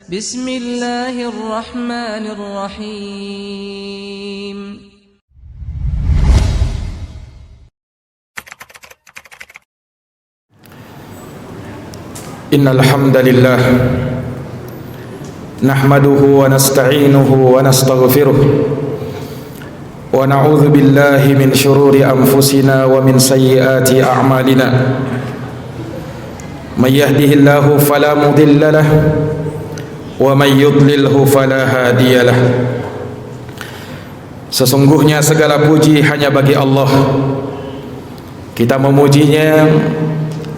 Bismillahirrahmanirrahim. Innal hamdalillah nahmaduhu wa nasta'inuhu wa nastaghfiruh wa na'udzu billahi min shururi anfusina wa min sayyiati a'malina. May yahdihillahu fala mudilla lahu wa may yudlilhu fala hadiyalah. Sesungguhnya segala puji hanya bagi Allah. Kita memujinya,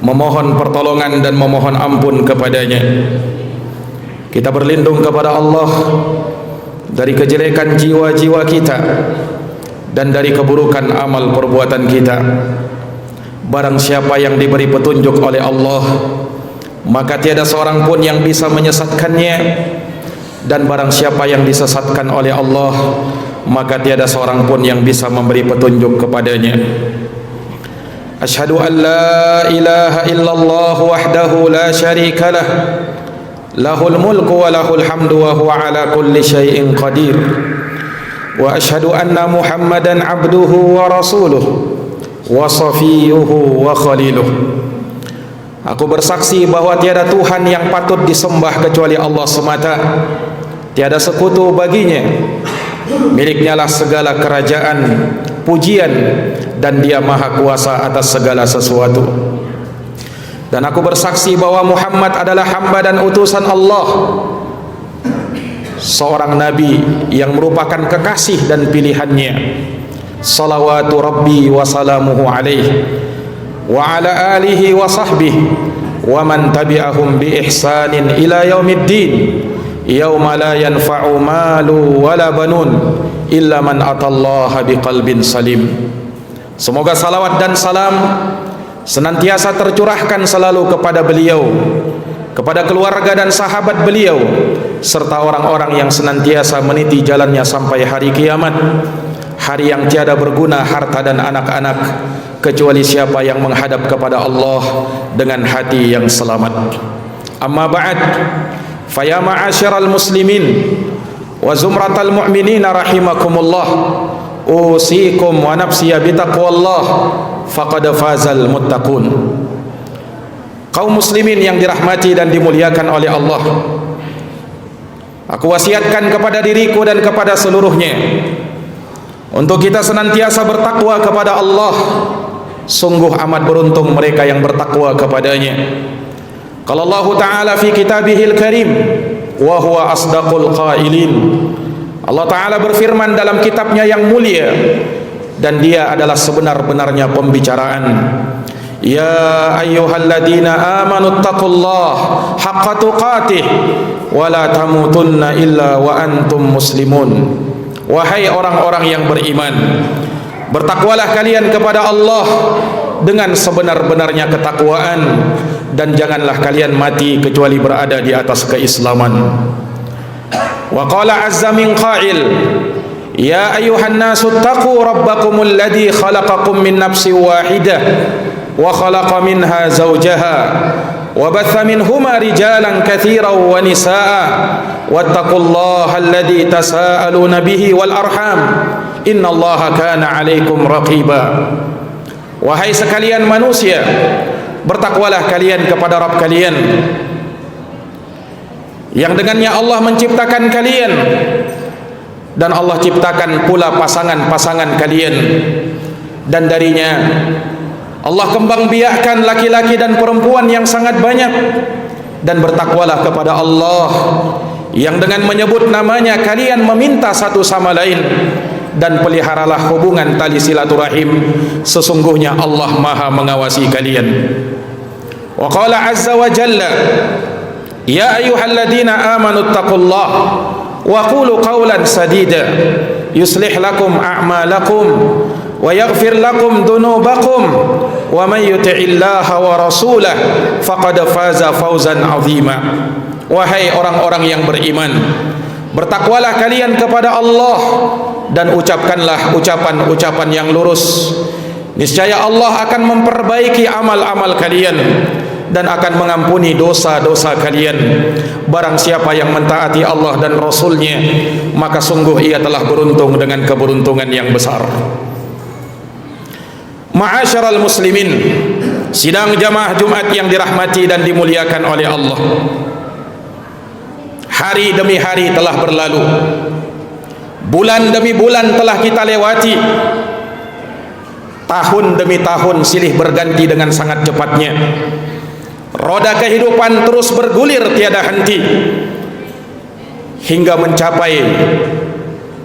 memohon pertolongan dan memohon ampun kepadanya. Kita berlindung kepada Allah dari kejelekan jiwa-jiwa kita dan dari keburukan amal perbuatan kita. Barang siapa yang diberi petunjuk oleh Allah, maka tiada seorang pun yang bisa menyesatkannya, dan barang siapa yang disesatkan oleh Allah, maka tiada seorang pun yang bisa memberi petunjuk kepadanya. Asyhadu an la ilaha illallah wahdahu la syarika lah, lahul mulku wa lahul hamdu wa huwa ala kulli syai'in qadir. Wa asyhadu anna Muhammadan abduhu wa rasuluh wa safiyuhu wa khaliluh. Aku bersaksi bahwa tiada Tuhan yang patut disembah kecuali Allah semata. Tiada sekutu baginya. Miliknya lah segala kerajaan, pujian, dan Dia maha kuasa atas segala sesuatu. Dan aku bersaksi bahwa Muhammad adalah hamba dan utusan Allah, seorang nabi yang merupakan kekasih dan pilihannya. Salawatu Rabbi wa salamuhu alaihi wa ala alihi wa sahbihi wa man tabi'ahum bi ihsanin ila yaumiddin, yauma la yanfa'u malu wala banun illa man atallaha biqalbin salim. Semoga salawat dan salam senantiasa tercurahkan selalu kepada beliau, kepada keluarga dan sahabat beliau, serta orang-orang yang senantiasa meniti jalannya sampai hari kiamat, hari yang tiada berguna harta dan anak-anak kecuali siapa yang menghadap kepada Allah dengan hati yang selamat. Amma ba'd, fa ya ma'asyiral muslimin wa zumratal mu'minina rahimakumullah, usikum wa nafsiya bitaqwallah faqad fazal muttaqun. Kaum muslimin yang dirahmati dan dimuliakan oleh Allah, aku wasiatkan kepada diriku dan kepada seluruhnya untuk kita senantiasa bertakwa kepada Allah. Sungguh amat beruntung mereka yang bertakwa kepadanya. Qala Allah Ta'ala fi kitabihil karim wa huwa asdaqul qailin. Allah Ta'ala berfirman dalam kitabnya yang mulia, dan Dia adalah sebenar-benarnya pembicaraan. Ya ayyuhalladzina amanu taqullaha haqqa tuqatih wa la tamutunna illa wa antum muslimun. Wahai orang-orang yang beriman, bertakwalah kalian kepada Allah dengan sebenar-benarnya ketakwaan, dan janganlah kalian mati kecuali berada di atas keislaman. Wa qala azza min qail, ya ayyuhan nasu taqu rabbakumul ladzi khalaqakum min nafsin wahidah wa khalaqa minha zawjaha wa batha minhuma rijalan katsiran wa nisaa wattaqullaha alladzi tasaaluna bihi wal arham innallaha kana 'alaikum raqiba. Wahai sekalian manusia, bertakwalah kalian kepada Rabb kalian yang dengannya Allah menciptakan kalian, dan Allah ciptakan pula pasangan-pasangan kalian, dan darinya Allah kembang biakkan laki-laki dan perempuan yang sangat banyak. Dan bertakwalah kepada Allah yang dengan menyebut namanya kalian meminta satu sama lain, dan peliharalah hubungan tali silaturahim, sesungguhnya Allah maha mengawasi kalian. Wa qala azza wa jalla, ya ayyuhalladzina amanu taqullaha wa qulu qawlan sadida yuslih lakum a'malakum wa yaghfir lakum dhunubakum wa may yuti'illaha wa rasulahu faqad faza fawzan 'azima. Wahai orang-orang yang beriman, bertakwalah kalian kepada Allah dan ucapkanlah ucapan-ucapan yang lurus. Niscaya Allah akan memperbaiki amal-amal kalian, dan akan mengampuni dosa-dosa kalian. Barang siapa yang mentaati Allah dan Rasul-Nya, maka sungguh ia telah beruntung dengan keberuntungan yang besar. Ma'asyiral muslimin, sidang jamaah Jumat yang dirahmati dan dimuliakan oleh Allah. Hari demi hari telah berlalu, bulan demi bulan telah kita lewati, tahun demi tahun silih berganti dengan sangat cepatnya. Roda kehidupan terus bergulir tiada henti hingga mencapai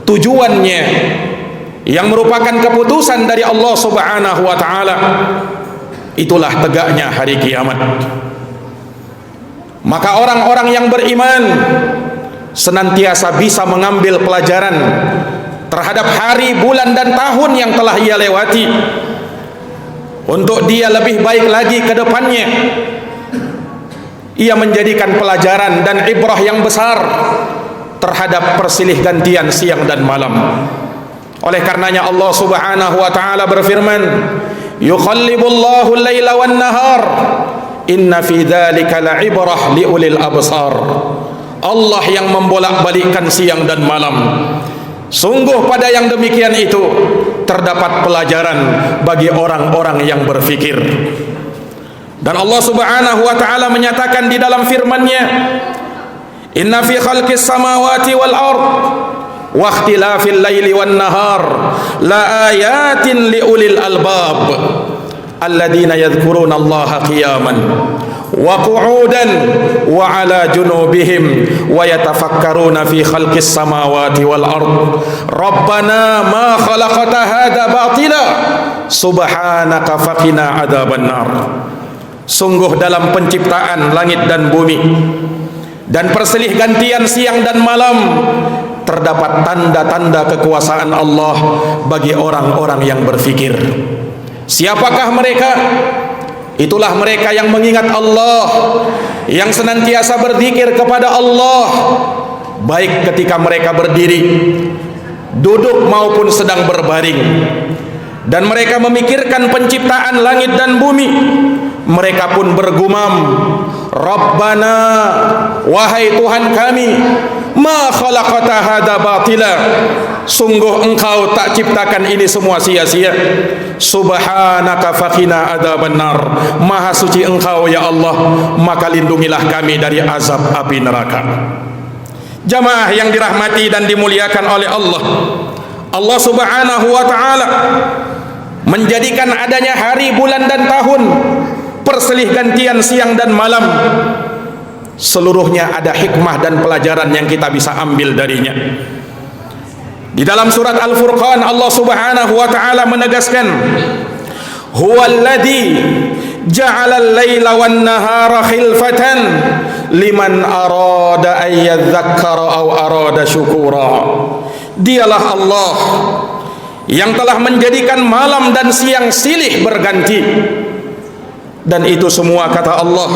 tujuannya yang merupakan keputusan dari Allah Subhanahu wa taala. Itulah tegaknya hari kiamat. Maka orang-orang yang beriman senantiasa bisa mengambil pelajaran terhadap hari, bulan dan tahun yang telah ia lewati, untuk dia lebih baik lagi ke depannya. Ia menjadikan pelajaran dan ibrah yang besar terhadap persilih gantian siang dan malam. Oleh karenanya Allah Subhanahu wa taala berfirman, yuqallibullahu al-laila wan nahar inna fi dzalika la'ibrah liulil absar. Allah yang membolak-balikkan siang dan malam. Sungguh pada yang demikian itu terdapat pelajaran bagi orang-orang yang berfikir. Dan Allah Subhanahu wa taala menyatakan di dalam firman-Nya, inna fi khalqis samawati wal ard wa ikhtilafil laili wan nahar la ayatin liulil albab alladzina yadhkuruna Allaha qiyaman wa qu'udan wa ala junubihim wa yatafakkaruna fi khalqis samawati wal ard rabbana ma khalaqta hadza batila subhanaka faqina adzaban nar. Sungguh dalam penciptaan langit dan bumi dan perselih gantian siang dan malam terdapat tanda-tanda kekuasaan Allah bagi orang-orang yang berfikir. Siapakah mereka? Itulah mereka yang mengingat Allah, yang senantiasa berzikir kepada Allah, baik ketika mereka berdiri, duduk maupun sedang berbaring. Dan mereka memikirkan penciptaan langit dan bumi. Mereka pun bergumam, Rabbana, wahai Tuhan kami, ma khalaqta hadza batila, sungguh engkau tak ciptakan ini semua sia-sia. Subhanaka faqina adzaban nar, maha suci engkau ya Allah, maka lindungilah kami dari azab api neraka. Jamaah yang dirahmati dan dimuliakan oleh Allah, Allah Subhanahu wa taala menjadikan adanya hari, bulan dan tahun, perselih gantian siang dan malam, seluruhnya ada hikmah dan pelajaran yang kita bisa ambil darinya. Di dalam surat Al-Furqan Allah Subhanahu wa taala menegaskan, huwallazi ja'ala al-laila wan nahara khilfatan liman arada an yadhakkara aw arada syukura. Dialah Allah yang telah menjadikan malam dan siang silih berganti, dan itu semua kata Allah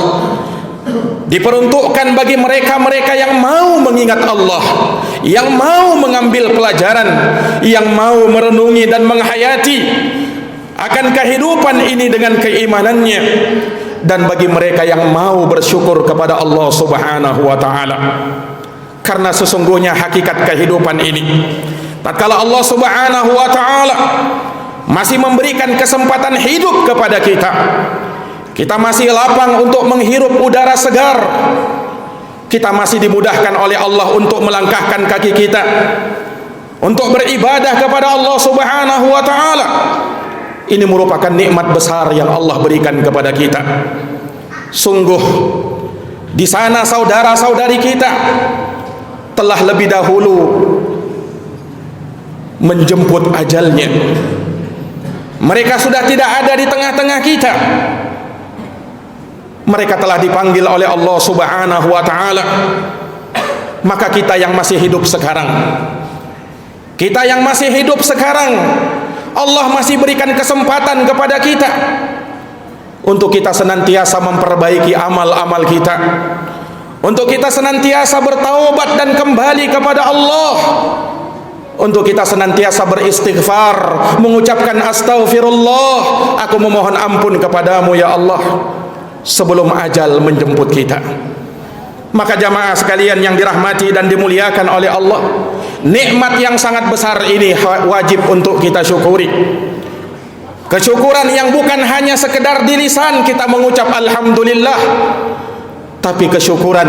diperuntukkan bagi mereka-mereka yang mau mengingat Allah, yang mau mengambil pelajaran, yang mau merenungi dan menghayati akan kehidupan ini dengan keimanannya, dan bagi mereka yang mau bersyukur kepada Allah Subhanahu wa taala. Karena sesungguhnya hakikat kehidupan ini, tatkala Allah Subhanahu wa taala masih memberikan kesempatan hidup kepada kita, kita masih lapang untuk menghirup udara segar, kita masih dimudahkan oleh Allah untuk melangkahkan kaki kita untuk beribadah kepada Allah Subhanahu wa taala. Ini merupakan nikmat besar yang Allah berikan kepada kita. Sungguh di sana saudara-saudari kita telah lebih dahulu menjemput ajalnya. Mereka sudah tidak ada di tengah-tengah kita. Mereka telah dipanggil oleh Allah Subhanahu wa taala. Maka kita yang masih hidup sekarang, Allah masih berikan kesempatan kepada kita untuk kita senantiasa memperbaiki amal-amal kita, untuk kita senantiasa bertaubat dan kembali kepada Allah, untuk kita senantiasa beristighfar, mengucapkan astaghfirullah, aku memohon ampun kepadamu ya Allah. sebelum ajal menjemput kita. Maka jamaah sekalian yang dirahmati dan dimuliakan oleh Allah, nikmat yang sangat besar ini wajib untuk kita syukuri. Kesyukuran yang bukan hanya sekedar di lisan kita mengucap alhamdulillah, tapi kesyukuran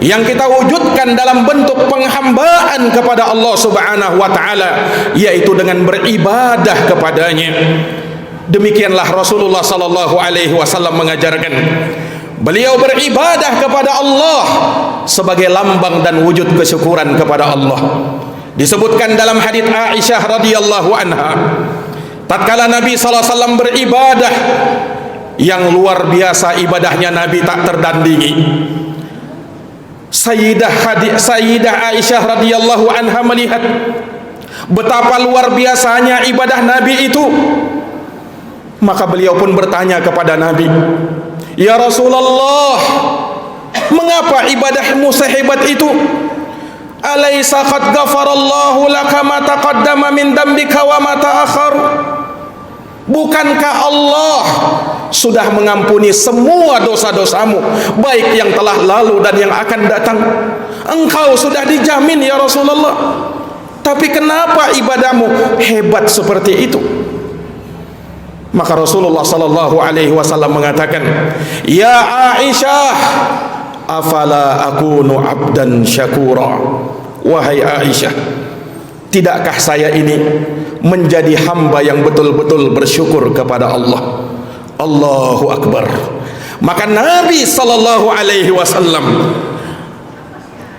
yang kita wujudkan dalam bentuk penghambaan kepada Allah Subhanahu wa taala, yaitu dengan beribadah kepadanya. Demikianlah Rasulullah sallallahu alaihi wasallam mengajarkan. Beliau beribadah kepada Allah sebagai lambang dan wujud kesyukuran kepada Allah. Disebutkan dalam hadits Aisyah radhiyallahu anha, tatkala Nabi sallallahu alaihi wasallam beribadah, yang luar biasa ibadahnya Nabi tak tertandingi. Sayyidah Aisyah radhiyallahu anha melihat betapa luar biasanya ibadah Nabi itu. Maka beliau pun bertanya kepada Nabi, "Ya Rasulullah, mengapa ibadahmu sehebat itu? Alaysa qad ghafarallahu laka ma taqaddama min dambika wa ma ta'akhkhar?" Bukankah Allah sudah mengampuni semua dosa-dosamu, baik yang telah lalu dan yang akan datang? Engkau sudah dijamin ya Rasulullah. Tapi kenapa ibadahmu hebat seperti itu? Maka Rasulullah sallallahu alaihi wasallam mengatakan, "Ya Aisyah, afala akunu abdan syakura?" Wahai Aisyah, tidakkah saya ini menjadi hamba yang betul-betul bersyukur kepada Allah? Allahu Akbar. Maka Nabi sallallahu alaihi wasallam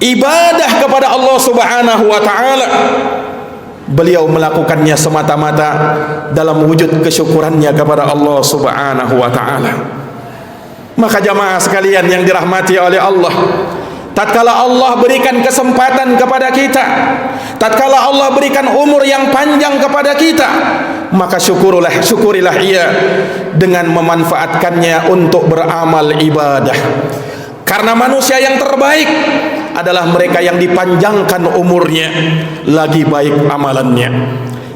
ibadah kepada Allah Subhanahu wa taala, beliau melakukannya semata-mata dalam wujud kesyukurannya kepada Allah Subhanahu wa taala. Maka jamaah sekalian yang dirahmati oleh Allah, tatkala Allah berikan kesempatan kepada kita, tatkala Allah berikan umur yang panjang kepada kita, maka syukurilah ia dengan memanfaatkannya untuk beramal ibadah. Karena manusia yang terbaik adalah mereka yang dipanjangkan umurnya, lagi baik amalannya.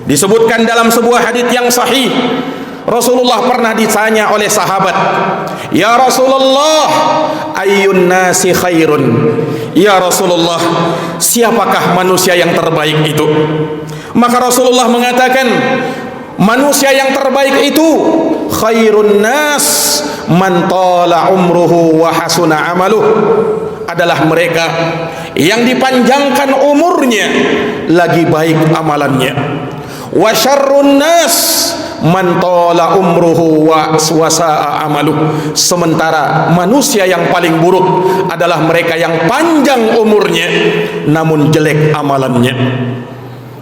Disebutkan dalam sebuah hadits yang sahih, Rasulullah pernah ditanya oleh sahabat, "Ya Rasulullah, ayyun nasi khairun?" Ya Rasulullah, siapakah manusia yang terbaik itu? Maka Rasulullah mengatakan, manusia yang terbaik itu khairun nas man tala umruhu wa hasuna amaluh, adalah mereka yang dipanjangkan umurnya, lagi baik amalannya. Wa syarrun nas man tala umruhu wa wasa'a amaluh, sementara manusia yang paling buruk adalah mereka yang panjang umurnya namun jelek amalannya.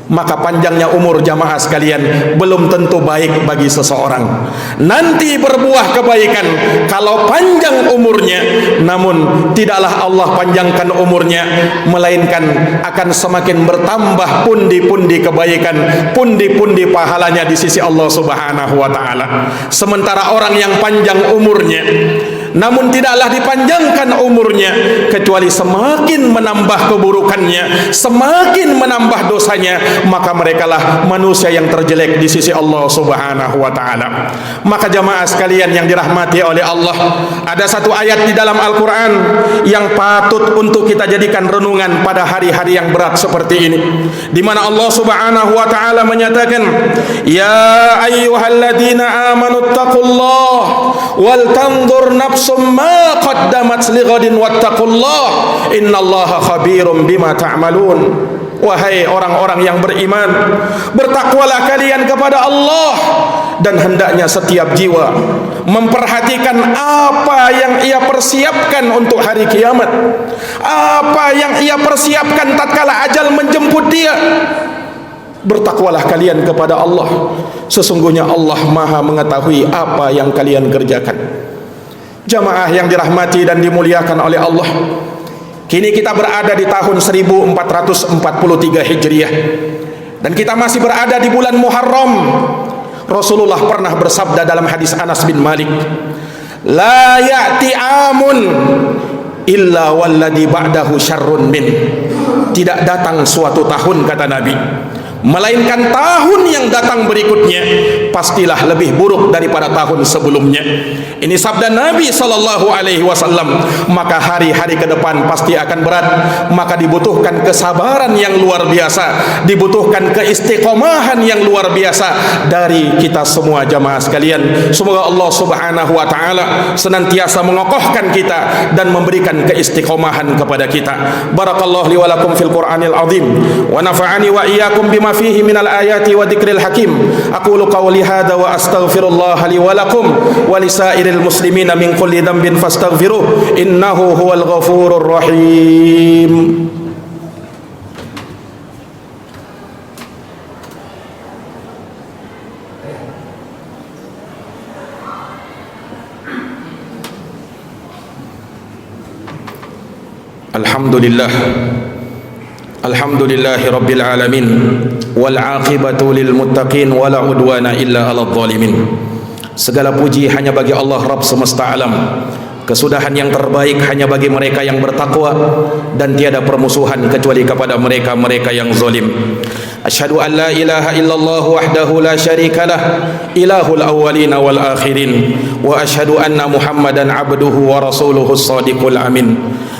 Maka panjangnya umur jamaah sekalian belum tentu baik bagi seseorang. Nanti berbuah kebaikan kalau panjang umurnya, namun tidaklah Allah panjangkan umurnya, melainkan akan semakin bertambah pundi-pundi kebaikan, pundi-pundi pahalanya di sisi Allah Subhanahu wa taala. Sementara orang yang panjang umurnya namun tidaklah dipanjangkan umurnya, kecuali semakin menambah keburukannya, semakin menambah dosanya, maka merekalah manusia yang terjelek di sisi Allah Subhanahu wa taala. Maka jamaah sekalian yang dirahmati oleh Allah, ada satu ayat di dalam Al-Qur'an yang patut untuk kita jadikan renungan pada hari-hari yang berat seperti ini, di mana Allah Subhanahu wa taala menyatakan, "Ya ayyuhalladzina amanu taqullah wal tanzur nafsum ma qaddamat lighadin wattaqullah innallaha khabirum bima ta'malun." Wahai orang-orang yang beriman, bertakwalah kalian kepada Allah, dan hendaknya setiap jiwa memperhatikan apa yang ia persiapkan untuk hari kiamat, apa yang ia persiapkan tatkala ajal menjemput dia. Bertakwalah kalian kepada Allah, sesungguhnya Allah Maha mengetahui apa yang kalian kerjakan. Jamaah yang dirahmati dan dimuliakan oleh Allah, kini kita berada di tahun 1443 Hijriah, dan kita masih berada di bulan Muharram. Rasulullah pernah bersabda dalam hadis Anas bin Malik, "La ya'ti amun illa walladhi ba'dahu syarrun min." Tidak datang suatu tahun, kata Nabi, melainkan tahun yang datang berikutnya pastilah lebih buruk daripada tahun sebelumnya. Ini sabda Nabi SAW. Maka hari-hari ke depan pasti akan berat, maka dibutuhkan kesabaran yang luar biasa, dibutuhkan keistiqomahan yang luar biasa dari kita semua jamaah sekalian. Semoga Allah Subhanahu wa taala senantiasa mengokohkan kita dan memberikan keistiqomahan kepada kita. Barakallahu li wa lakum fil Qur'anil azim wa nafa'ani wa iyyakum bima fihi minal ayati wa dzikril hakim. Aqulu qawli hadza wa astaghfirullah li wa lakum wa lisairil muslimina min kulli dhanbin fastaghfiruh innahu huwal ghafurur rahim. Alhamdulillah, alhamdulillahi rabbil alamin, wal aqibatu lil muttaqin, wala udwana illa 'alal zalimin. Segala puji hanya bagi Allah Rabb semesta alam. Kesudahan yang terbaik hanya bagi mereka yang bertakwa, dan tiada permusuhan kecuali kepada mereka-mereka yang zalim. Asyhadu an la ilaha illallah wahdahu la syarikalah, ilahul awwalin wal akhirin, wa asyhadu anna Muhammadan abduhu wa rasuluhu shadiqul amin.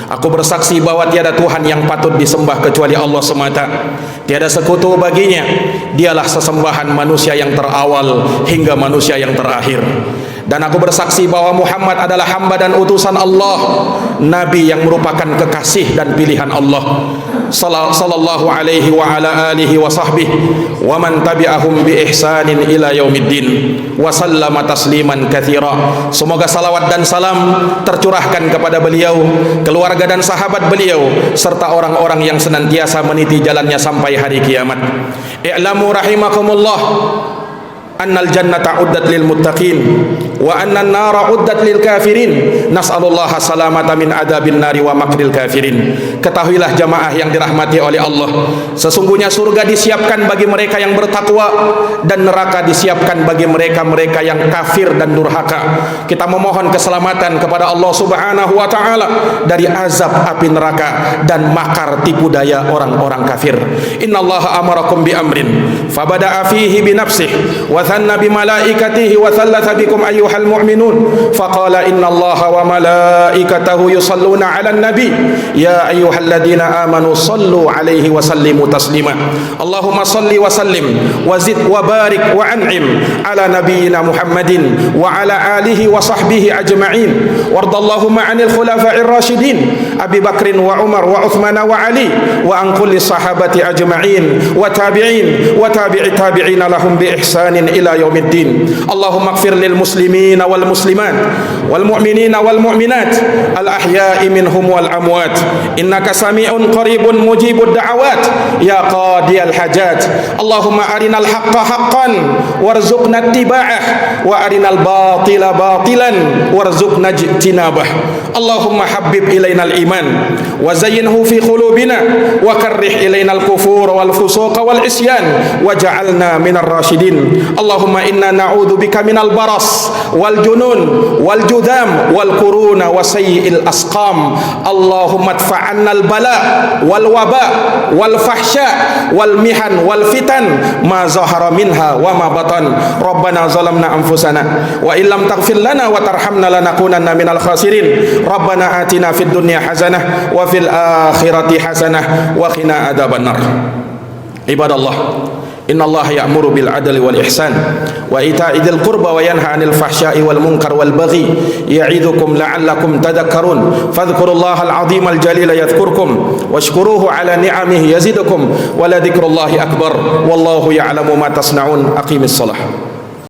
Aku bersaksi bahwa tiada Tuhan yang patut disembah kecuali Allah semata. Tiada sekutu baginya. Dialah sesembahan manusia yang terawal hingga manusia yang terakhir. Dan aku bersaksi bahwa Muhammad adalah hamba dan utusan Allah, Nabi yang merupakan kekasih dan pilihan Allah. Sallallahu alaihi wa ala alihi wa sahbihi wa man tabi'ahum bi ihsanin ila yaumiddin wa sallama tasliman katsira. Semoga salawat dan salam tercurahkan kepada beliau, keluarga dan sahabat beliau, serta orang-orang yang senantiasa meniti jalannya sampai hari kiamat. I'lamu rahimakumullah annal jannata uddat lil muttaqin wa annan nara uddat lil kafirin. Nas'alullaha salamata min adabin nari wa makril kafirin. Ketahuilah jamaah yang dirahmati oleh Allah, sesungguhnya surga disiapkan bagi mereka yang bertakwa, dan neraka disiapkan bagi mereka-mereka yang kafir dan durhaka. Kita memohon keselamatan kepada Allah Subhanahu wa taala dari azab api neraka dan makar tipu daya orang-orang kafir. Innallaha amarakum bi amrin fabada'a fihi bi nafsihi wa thanna bi malaikatihi wa thalatha bikum ayyuhal mu'minun faqala innallaha wa malaikatahu yusalluna 'alan nabi ya ayyuhalladzina amanu sallu 'alaihi wa sallimu taslima. Allahumma salli wa sallim wa zid wa barik wa an'im ala nabiyyina Muhammadin wa ala alihi wa sahbihi ajma'in. Wardallahumma 'anil khulafa'ir rasyidin Abi Bakrin wa Umar wa Uthman wa Ali wa an kulli sahabati ajma'in wa tabi'in wa tabi'i tabi'ina lahum bi ihsanin ila yaumiddin. Allahumma ighfir lil muslimina wal muslimat wal mu'minina wal mu'minat al ahya'i minhum wal amwat innaka sami'un qaribun mujibud da'awat ya qadiyal hajat. Allahumma arinal haqqa haqqan warzuqna ittiba'ah wa arinal batila batilan warzuqna ijtinabah. Allahumma habbib ilainal iman wa zayyinhu fi qulubina wa karrih ilainal kufur wal fusuq wal isyan waj'alna minar rasyidin. Allahumma inna na'udzubika minal baras wal junun wal judham wal quruna wa sayyi'il asqam. Allahumma adfa'anna al bala wal waba wal fahsya wal mihan wal fitan ma zahara minha wa ma batan. Rabbana zalamna anfusana wa illam taghfir lana wa tarhamna lanakunanna minal khasirin. Rabbana atina fid dunya hasanah wa fil akhirati hasanah wa qina adzabannar. Ibadallah, innallaha ya'muru bil adli wal ihsan wa ita'i dzil qurba wa yanha 'anil fahsya'i wal munkar wal baghi ya'idzukum la'allakum tadhakkarun. Fadhkurullaha al-'azima al-jalila yadhkurkum washkuruhu 'ala ni'amihi yazidukum wa la dzikrullahi akbar wallahu ya'lamu ma tasna'un. Aqimis shalah.